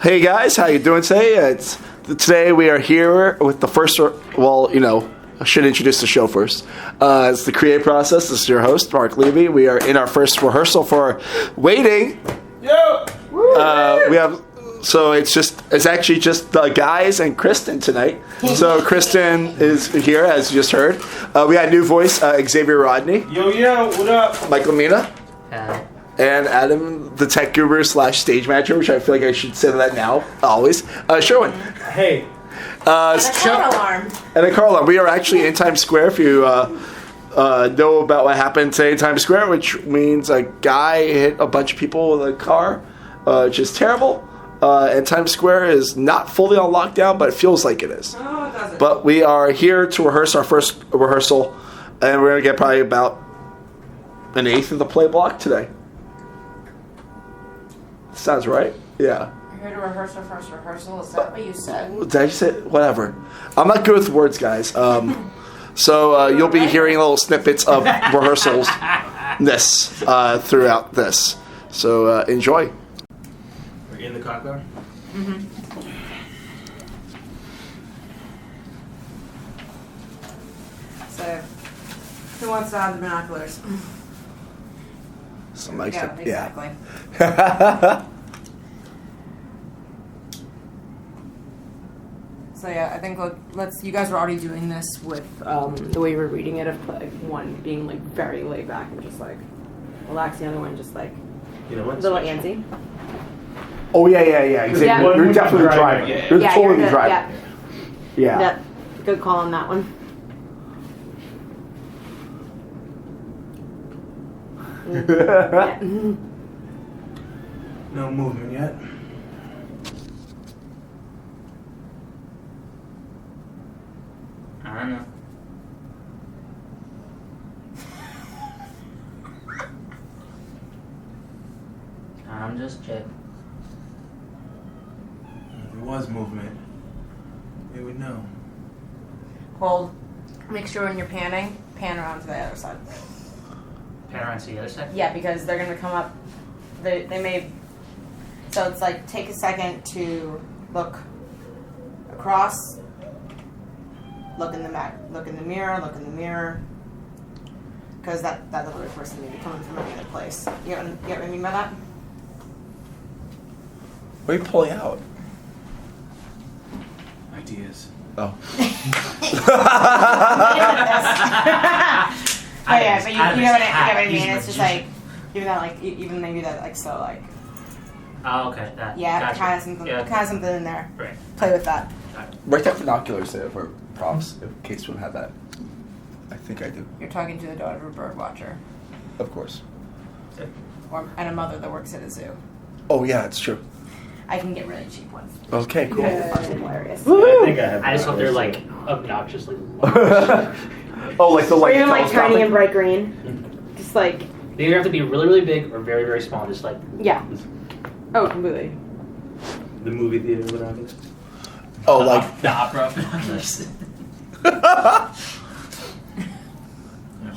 Hey guys, how you doing today? Today we are here with the first. Well, I should introduce the show first. It's the creative process. This is your host, Mark Levy. We are in our first rehearsal for Waiting. Yo! It's actually just the guys and Kristen tonight. So Kristen is here, as you just heard. We got a new voice, Xavier Rodey. Yo, what up? Michael Mena. And Adam, the tech guru / stage manager, which I feel like I should say that now, always. Sherwin. Hey. And a car alarm. And a car alarm. We are actually in Times Square. If you know about what happened today in Times Square, which means a guy hit a bunch of people with a car, which is terrible. And Times Square is not fully on lockdown, but it feels like it is. Oh, it doesn't. But we are here to rehearse our first rehearsal, and we're going to get probably about an eighth of the play block today. Sounds right? Yeah. We're here to rehearse our first rehearsal. Is that what you said? Did I just say whatever? I'm not good with words, guys. So you'll be hearing little snippets of rehearsals throughout this. So enjoy. We're in the car car? Mm-hmm. So, who wants to have the binoculars? Something like that. Exactly. Yeah. So yeah, I think you guys were already doing this with the way you were reading it, of like one being like very laid back and just like relaxed, the other one just like little antsy. Oh yeah. Exactly. Yeah. You're definitely driving. Yeah. You're totally driving. Yeah. Yeah. Good call on that one. Yeah. No movement yet. I don't know. I'm just checking. If there was movement, they would know. Hold. Make sure when you're panning, pan around to the other side. Pan around to the other side? Yeah, because they're going to come up. They may. So it's like take a second to look across. Look in the mirror. Because that other person may be coming from another place. You get what I mean by that? What are you pulling out? Ideas. Oh. Yeah, but you know what I mean. It's just like even maybe that like so like. Oh, okay. That. Yeah, Gotcha. kind of something in there. Right. Play with that. Write down binoculars there for props, in case you have that. I think I do. You're talking to the daughter of a bird watcher, Of course. and a mother that works at a zoo. Oh yeah, it's true. I can get really cheap ones. Okay, cool. That's hilarious. I think I have. I just hope they're like obnoxiously. Oh, like the Or like. even like tiny telescopic? and bright green. Just like They either have to be really, really big or very, very small. Just like. yeah. Oh, completely. The movie theater binoculars. Oh, like. the opera binoculars.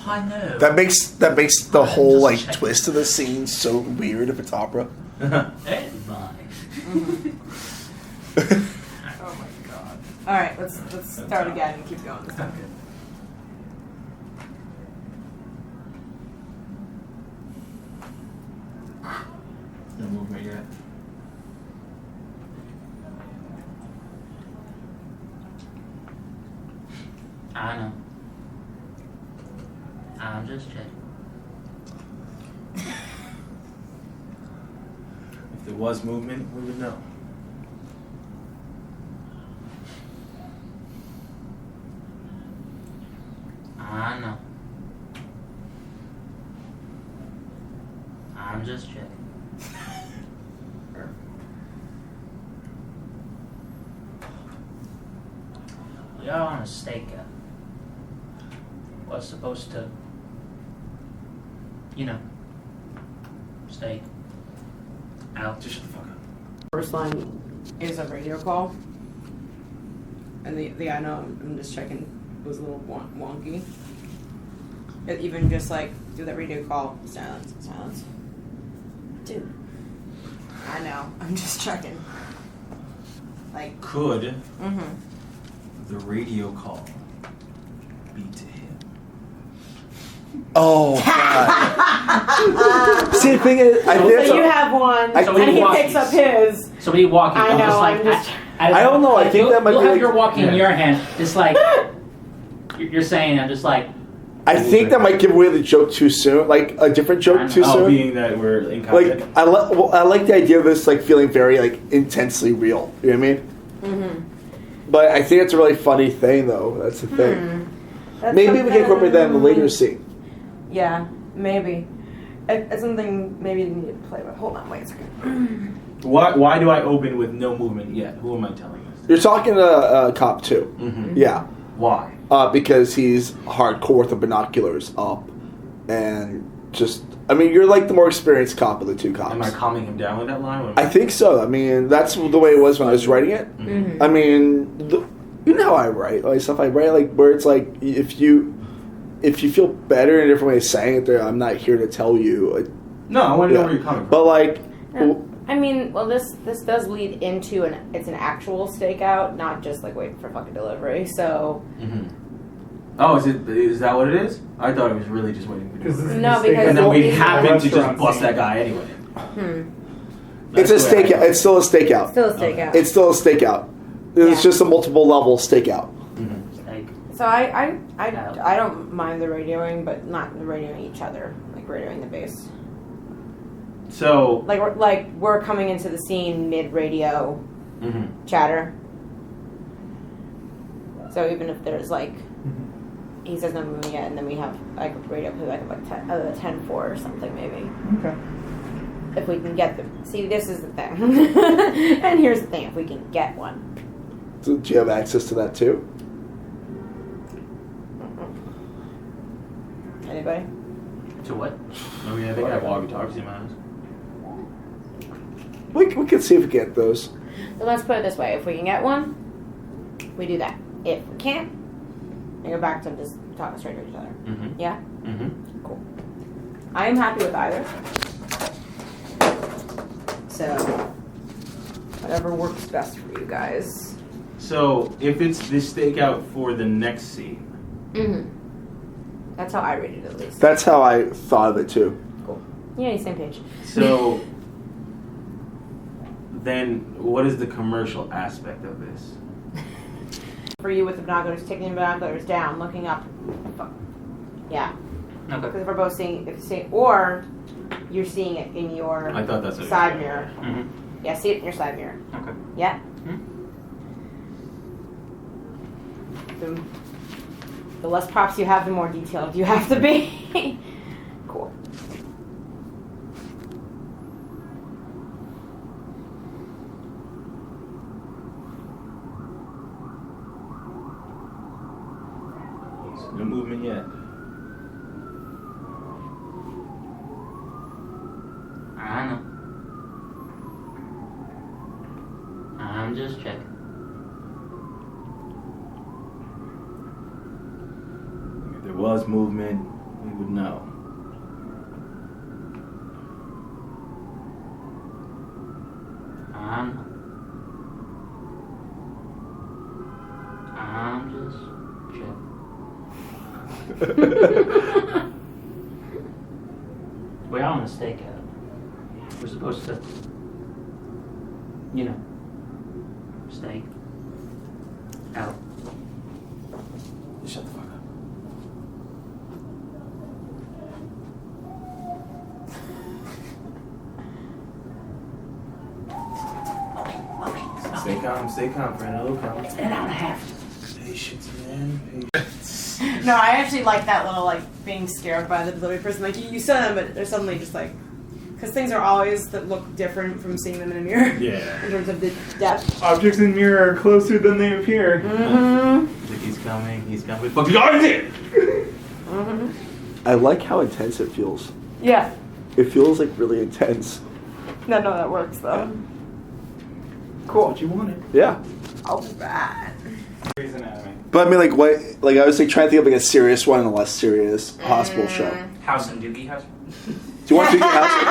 I know. That makes the whole like twist of the scene so weird if it's opera. Hey, bye. Oh my god. All right, let's start again and keep going. This time. No movement yet. I know. I'm just checking. If there was movement, we would know. I know. I'm just checking. Y'all on a stakeout. What's supposed to, stay out. Just shut the fuck up. First line is a radio call, and the I know I'm just checking was a little wonky. Even just like do that radio call, silence. Dude, I know. I'm just checking. Like. Could Mm-hmm. the radio call be to him? Oh, God. See, the thing is, I think So you have one, I and think he walkies. picks up his. Somebody walking. I know, I'm just like, I don't know, I think you'll, that might you'll be have like- your walkie in Yeah. your hand, just like you're saying. I'm just like, I think that might give away the joke too soon, like a different joke too Oh, soon. being that we're in Like contact. I like the idea of this like feeling very like intensely real. You know what I mean? Mm-hmm. But I think it's a really funny thing, though. That's the thing. Maybe we can incorporate that in the later scene. Yeah, maybe. It's something maybe you need to play with. Hold on, wait a second. Why do I open with no movement yet? Who am I telling this? You're talking to cop 2. Mm-hmm. Yeah. Why? Because he's hardcore with the binoculars up, and just I mean, you're like the more experienced cop of the two cops. Am I calming him down with that line? I think so. I mean, that's the way it was when I was writing it. Mm-hmm. I mean, you know how I write like stuff. I write like where it's like if you feel better in a different way of saying it, there I'm not here to tell you. No, I want to Yeah. know where you're coming from. But like, No. I mean, well, this does lead into it's an actual stakeout, not just like waiting for fucking delivery. So Mm-hmm. Oh, is that what it is? I thought it was really just waiting for Because delivery. No, because- And then we Well, happen to just restaurant bust scene. that guy anyway. it's a That's the way I- stakeout. It's still a stakeout. still a stakeout. It's still a stakeout. It's Yeah. just a multiple level stakeout. Mhm. like, So I don't mind the radioing, but not the radioing each other, like radioing the base. So, Like we're coming into the scene mid radio mhm. chatter. So even if there's like he says no moving yet, and then we have like radio play like 10-4 or something maybe. Okay. If we can get see, this is the thing, and here's the thing: if we can get one. So do you have access to that too? Anybody? to what? I mean, I think I have walkie-talkies in my house. We can see if we get those. So let's put it this way: if we can get one, we do that. If we can't, we go back to just talking straight to each other. Mm-hmm. Yeah, Mm-hmm. cool. I am happy with either. So whatever works best for you guys. So, if it's this stakeout for the next scene, Mm-hmm. That's how I read it, at least. That's how I thought of it too. Cool. Yeah, same page. so then what is the commercial aspect of this? For you with the binoculars, taking the binoculars down, looking up. Yeah. Okay. Because if we're both seeing, or you're seeing it in your I thought that's what side it was. mirror. Mm-hmm. Yeah, see it in your side mirror. Okay. Yeah. The less props you have, the more detailed you have to be. Cool. No movement yet. I know. I'm just checking. If there was movement, we would know. I'm just checking. We're on a stakeout. We're supposed to, stake out. Shut the fuck up. Stay calm, friend. It'll come. It's an hour and a half. Patience, man. Patience. No, I actually like that little like being scared by the delivery person. Like you saw them, but they're suddenly just like, because things are always that look different from seeing them in a mirror. Yeah. In terms of the depth. Objects in mirror are closer than they appear. Mm-hmm. Like he's coming. He's coming. Fucking guys in! Mm-hmm. I like how intense it feels. Yeah. It feels like really intense. No, that works though. That's Cool. what you wanted. Yeah. Alright. Grey's Anatomy. But I mean, like, what? Like, I was like trying to think of like a serious one and a less serious hospital show. House and Doogie House. Do Do you want Doogie Howser?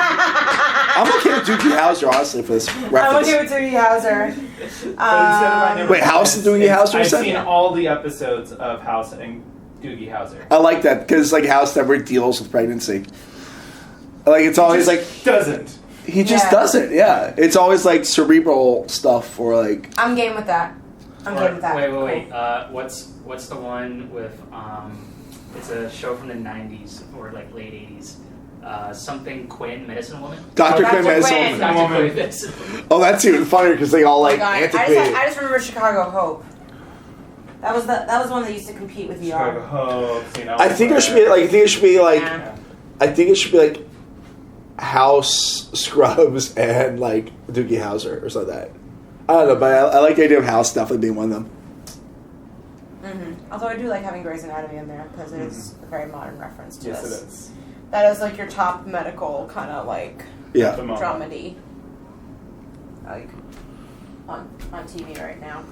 I'm okay with Doogie Howser, honestly, for this reference. I'm okay with Doogie Howser. But instead of I never Wait, House and Doogie Howser? I've seen all the episodes of House and Doogie Howser. I like that because like House never deals with pregnancy. Like it's always like Doesn't. he just doesn't. Yeah, it's always like cerebral stuff or like. I'm game with that. I'm game with that. Wait. What's the one with it's a show from the 90s or like late 80s. Something Quinn, Medicine Woman. Dr. Quinn, Quinn. Medicine Woman. Dr. Quinn, Medicine Woman. Oh, that's even funnier because they all like I antiquated. just remember Chicago Hope. That was the one that used to compete with Chicago VR. Hope, you know. I think it should be like. Yeah. I think it should be like House, Scrubs, and like Doogie Howser or something like that. I don't know, but I like the idea of House definitely being one of them. Although I do like having Grey's Anatomy in there because it is a very modern reference to Yes, this. it is. That is like your top medical kind of like Yeah. The moment. dramedy, like on TV right now.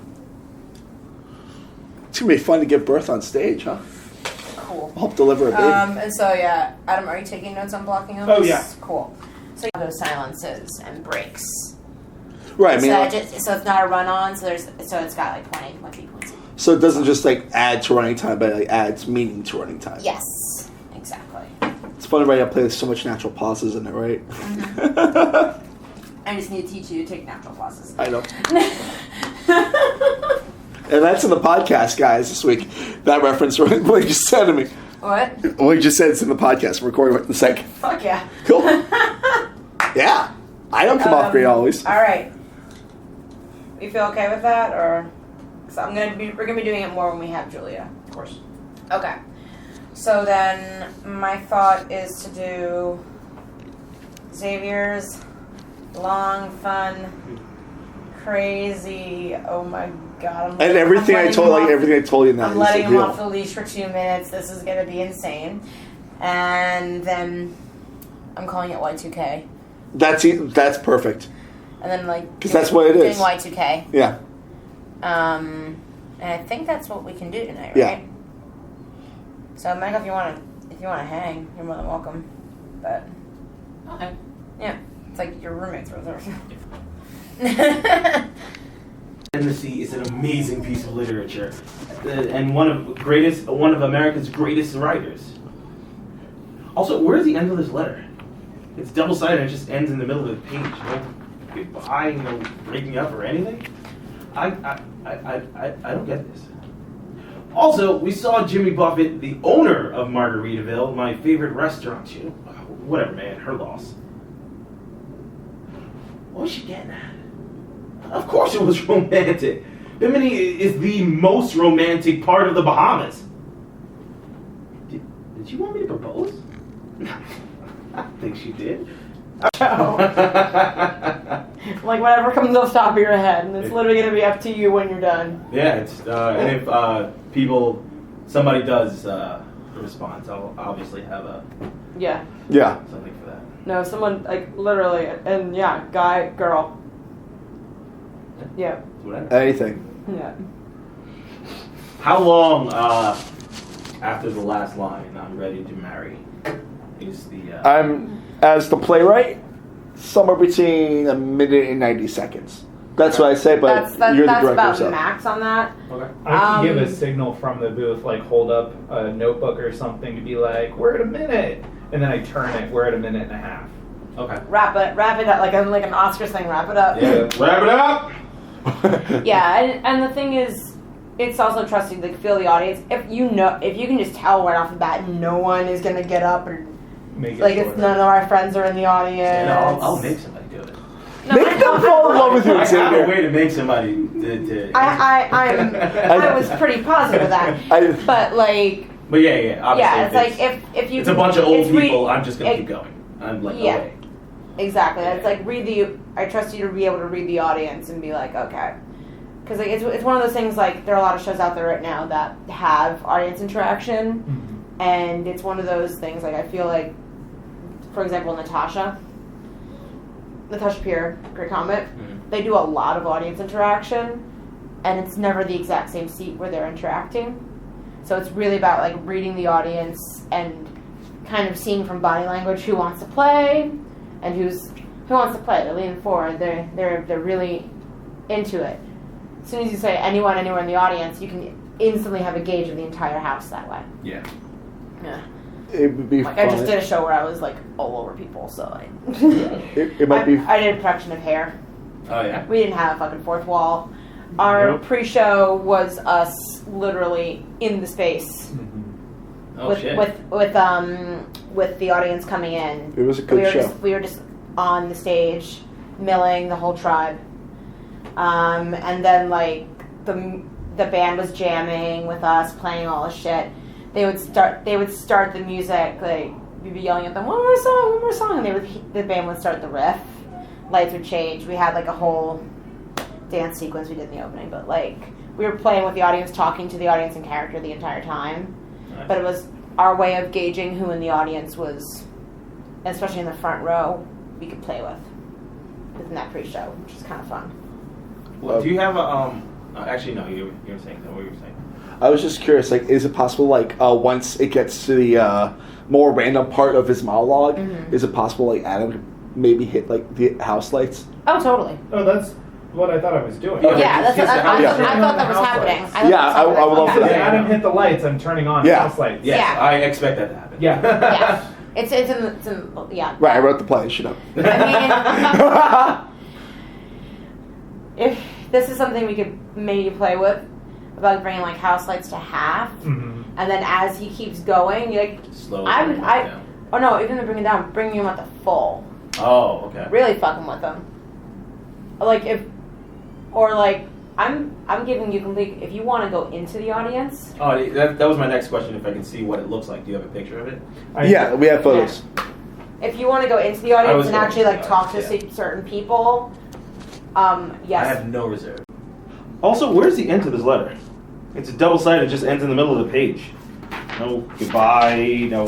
It's gonna be fun to give birth on stage, huh? Cool. I'll help deliver a baby. And so yeah, Adam, are you taking notes on blocking on Oh, this? yeah. Cool. So you have those silences and breaks. Right. I mean, So it's not a run on. So it's got like 20 points. so it doesn't just like add to running time, but it like adds meaning to running time. Yes, exactly. It's funny, right? I play with so much natural pauses in it, right? I just need to teach you to take natural pauses. I know. And that's in the podcast, guys, this week. That reference, what you just said to me. What? What you just said is in the podcast. We're recording it in a second. Fuck yeah. Cool. Yeah. I don't come off great always. All right. You feel okay with that, or? So we're gonna be doing it more when we have Julia. Of course. Okay. So then, my thought is to do Xavier's long, fun, crazy. Oh my god! And everything I told you now I'm is letting him real. off the leash for 2 minutes. This is gonna be insane. And then I'm calling it Y2K. That's perfect. And then like Because that's what it is. doing Y2K. Yeah. And I think that's what we can do tonight, right? Yeah. So, Mega, if you wanna hang, you're more than welcome. But Okay. yeah, it's like your roommates were there. Intimacy is an amazing piece of literature, and one of America's greatest writers. Also, where's the end of this letter? It's double-sided. It just ends in the middle of the page. No goodbye, no breaking up or anything. I don't get this. Also, we saw Jimmy Buffett, the owner of Margaritaville, my favorite restaurant. Whatever, man. Her loss. What was she getting at? Of course it was romantic. Bimini is the most romantic part of the Bahamas. Did you want me to propose? I think she did. Like whatever comes off the top of your head, and it's literally gonna be up to you when you're done. Yeah, it's and if somebody does a response, I'll obviously have Yeah. something for that. No, someone like literally, and yeah, guy, girl. Yeah. Whatever. Anything. Yeah. How long after the last line, I'm ready to marry, is the... I'm, as the playwright, somewhere between a minute and 90 seconds. That's what I say, but you're the director. That's about So. max on that. Okay. I can give a signal from the booth, like hold up a notebook or something to be like, we're at a minute. And then I turn it, we're at a minute and a half. Okay. Wrap it up like an Oscars thing. Wrap it up. Yeah, wrap it up! Yeah, and the thing is, it's also trusting to feel the audience. If you can just tell right off the bat, no one is gonna get up or Make it like shorter. it's none of our friends are in the audience. Yeah, I'll make somebody do it. No, Make them fall in love with you, I have a Xavier. way to make somebody to I was pretty positive of that, but like But yeah, obviously. yeah, it's like if you it's a bunch of old it's read- people, I'm just gonna it- keep going. I'm like, yeah. no way. Exactly. It's like I trust you to be able to read the audience and be like, okay. Because like, it's one of those things, like, there are a lot of shows out there right now that have audience interaction. Mm-hmm. And it's one of those things, like, I feel like, for example, Natasha Peer, Great Comet, they do a lot of audience interaction. And it's never the exact same seat where they're interacting. So it's really about, like, reading the audience and kind of seeing from body language who wants to play and who wants to play. They're leaning forward. They're really into it. As soon as you say anyone, anywhere in the audience, you can instantly have a gauge of the entire house that way. Yeah. Yeah. It would be Like fun. I just did a show where I was like all over people, so It might be. I did a production of Hair. Oh yeah. We didn't have a fucking fourth wall. Our Nope. pre-show was us literally in the space Oh with shit. with the audience coming in. It was a good show. We were just on the stage, milling the whole tribe, and then like the band was jamming with us, playing all the shit. They would start the music, like we'd be yelling at them, one more song, and the band would start the riff. Lights would change. We had like a whole dance sequence we did in the opening, but like we were playing with the audience, talking to the audience in character the entire time. Nice. But it was our way of gauging who in the audience was, especially in the front row, we could play with within that pre-show, which is kind of fun. Well, do you have a actually no, you were saying that. What you were saying? I was just curious, like, is it possible, like, once it gets to the more random part of his monologue, is it possible, like, Adam could maybe hit, like, the house lights? Oh, totally. Oh, that's what I thought I was doing. Okay. Yeah, just that's hit the I house thought lights. that was happening. I would love for If that. Adam hit the lights, I'm turning on Yeah. house lights. Yes, Yeah. I expect that to happen. Yeah. Yeah, it's in yeah. Right, I wrote the play, shut up. I mean, if this is something we could maybe play with, about bringing like house lights to half, Mhm. and then as he keeps going, you like Slowly. down. Oh no, even to bring it down, bring him at the full. Oh, okay. Really fucking with them. Like I'm giving you complete. If you want to go into the audience, Oh, that was my next question. If I can see what it looks like, do you have a picture of it? Yeah, we have photos. if you want to go into the I audience was and going actually to like the talk to audience, certain people, yes. I have no reserve. Also, where's the end to this letter? It's a double-sided. It just ends in the middle of the page. No goodbye, no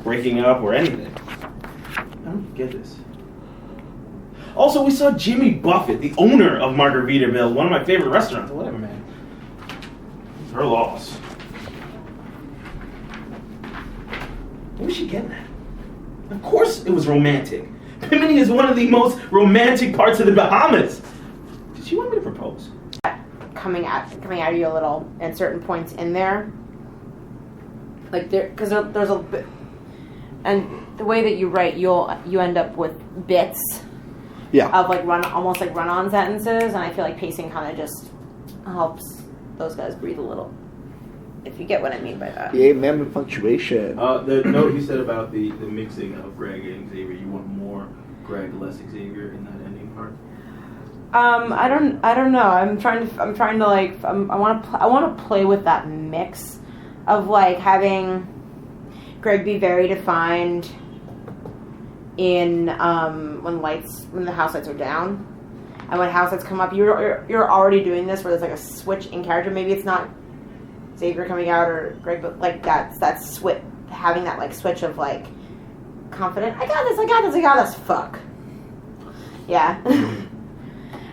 breaking up or anything. I don't get this. Also, we saw Jimmy Buffett, the owner of Margaritaville, one of my favorite restaurants. Whatever, man. It's her loss. What was she getting at? Of course it was romantic. Bimini is one of the most romantic parts of the Bahamas. Did she want me to propose? coming at you a little at certain points in there, like because there's a bit, and the way that you write, you end up with bits of like almost like run-on sentences, and I feel like pacing kind of just helps those guys breathe a little, if you get what I mean by that. Yeah, man, with punctuation. The note you said about the mixing of Greg and Xavier, you want more Greg, less Xavier in that ending part? I don't know. I want to play with that mix of like having Greg be very defined in when the house lights are down, and when house lights come up, you're already doing this where there's like a switch in character. Maybe it's not Xavier coming out or Greg, but like that switch, having that like switch of like confident. I got this. Fuck. Yeah.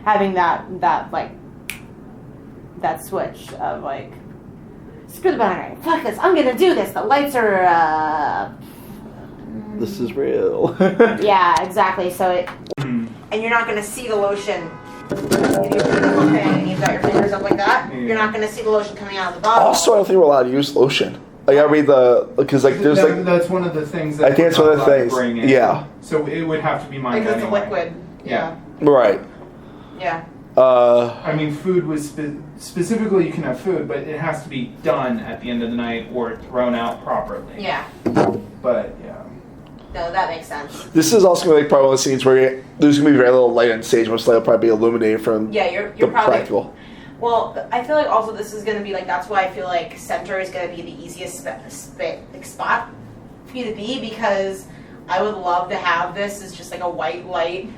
Having that switch of like, screw the binary, fuck this, I'm gonna do this, the lights are This is real. yeah, exactly. So and you're not gonna see the lotion if you're okay and you've got your fingers up like that, you're not gonna see the lotion coming out of the bottle. Also, I don't think we're allowed to use lotion. Like I read because like there's like that's one of the things that I think it's one of the things. bring in. Yeah. So it would have to be mine because it's a anyway. liquid. Yeah. Right. Yeah. I mean, food was specifically you can have food, but it has to be done at the end of the night or thrown out properly. Yeah. But yeah. No, that makes sense. This is also gonna be probably one of the scenes where there's gonna be very little light on stage. Most likely, will probably be illuminated from You're the probably practical. Well, I feel like also this is going to be like, that's why I feel like center is going to be the easiest spot for you to be, because I would love to have this as just like a white light,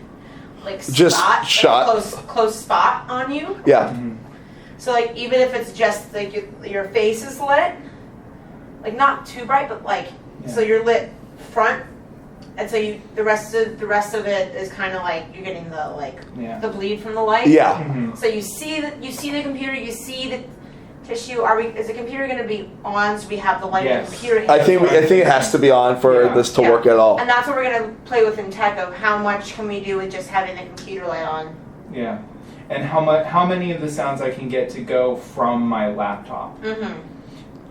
like Just spot, shot. like close spot on you. Yeah. So like even if it's just like your face is lit, like not too bright, but like so you're lit front. And so the rest of it is kind of like you're getting the the bleed from the light. Yeah. Mm-hmm. So you see the computer, you see tissue? Is the computer going to be on so we have the light of the computer? I think it has to be on for this to work at all. And that's what we're going to play with in tech of how much can we do with just having the computer light on. Yeah. And how many of the sounds I can get to go from my laptop. Mm-hmm.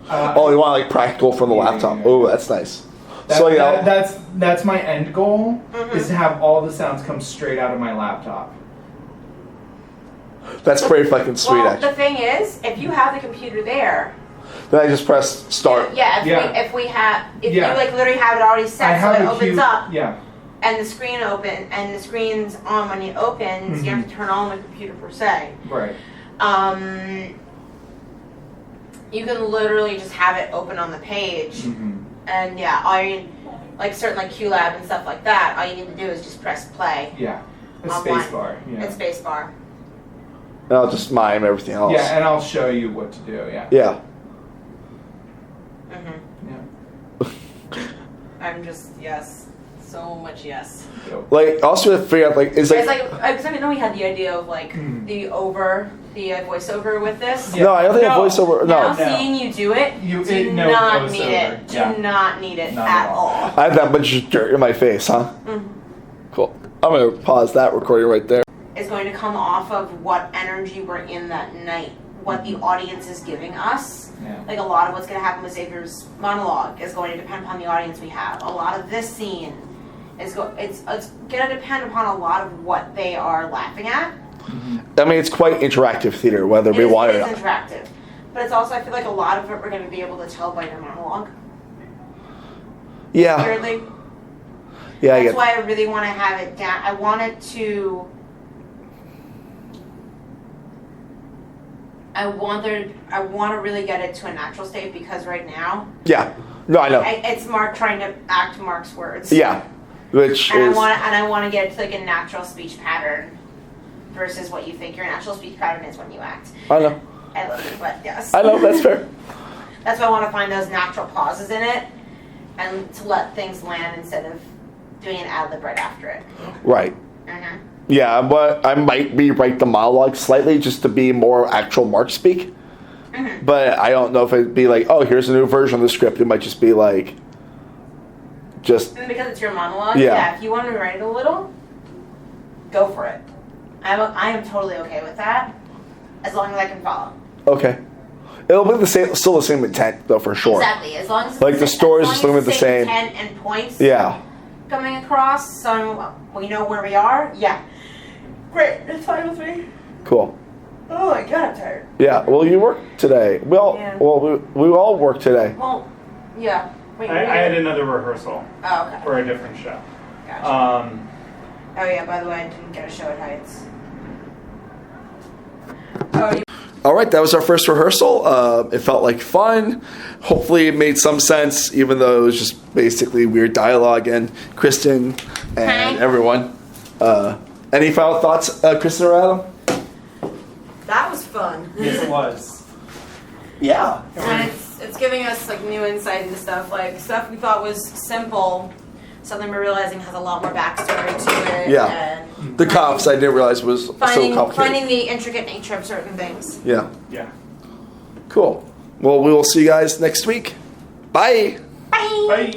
You want like practical from the laptop. Oh, that's nice. That's my end goal, is to have all the sounds come straight out of my laptop. That's pretty fucking sweet, well, actually. The thing is, if you have the computer there, then I just press start. If you like literally have it already set so it opens up. Yeah. And the screen and the screen's on when it opens. You have to turn on the computer per se. Right. You can literally just have it open on the page, and like certain like QLab and stuff like that. All you need to do is just press play. Yeah. A space bar. Yeah. It's space bar. And I'll just mime everything else. Yeah, and I'll show you what to do. Yeah. Yeah. Yeah. I'm just so much yes. Like also to figure out like because I know we had the idea of like the voiceover with this. Yeah. No, I don't think a voiceover. Now seeing you do it, do not need it. Do not need it at all. I have that much dirt in my face, huh? Cool. I'm gonna pause that recording right there. Is going to come off of what energy we're in that night, what the audience is giving us. Yeah. Like a lot of what's going to happen with Xavier's monologue is going to depend upon the audience we have. A lot of this scene is it's going to depend upon a lot of what they are laughing at. I mean, it's quite interactive theater, whether we want it or not. It is interactive, but it's also I feel like a lot of it we're going to be able to tell by your monologue. Yeah. Weirdly. Yeah. That's why I really want to have it down. I want it to. I want to really get it to a natural state because right now. Yeah. No, I know. It's Mark trying to act Mark's words. Yeah. I want to get it to like a natural speech pattern versus what you think your natural speech pattern is when you act. I know. I love you, but yes. I know, that's fair. That's why I want to find those natural pauses in it and to let things land instead of doing an ad-lib right after it. Right. Yeah, but I might rewrite the monologue slightly just to be more actual Mark speak. But I don't know if it'd be like, oh, here's a new version of the script. It might just be like, just... And because it's your monologue, if you want to write it a little, go for it. I am totally okay with that, as long as I can follow. Okay. It'll be still the same intent, though, for sure. Exactly. As long as it's like the stories are still the same intent and points. Yeah. Coming across, so we know where we are. Yeah. Great. It's fine with me. Cool. Oh my god, I'm tired. Yeah. Well, you worked today. We all worked today. Well, yeah. Wait, I had another rehearsal. Oh, okay. For a different show. Gotcha. Oh yeah. By the way, I didn't get a show at Heights. Oh. All right, that was our first rehearsal. It felt like fun. Hopefully it made some sense, even though it was just basically weird dialogue. And Kristen and everyone. Any final thoughts, Kristen or Adam? That was fun. Yes, it was. Yeah. And it's giving us like new insight into stuff. Like stuff we thought was simple, something we're realizing has a lot more backstory to it. Yeah. And The cops I didn't realize was so complicated. Finding the intricate nature of certain things. Yeah. Yeah. Cool. Well, we will see you guys next week. Bye. Bye. Bye.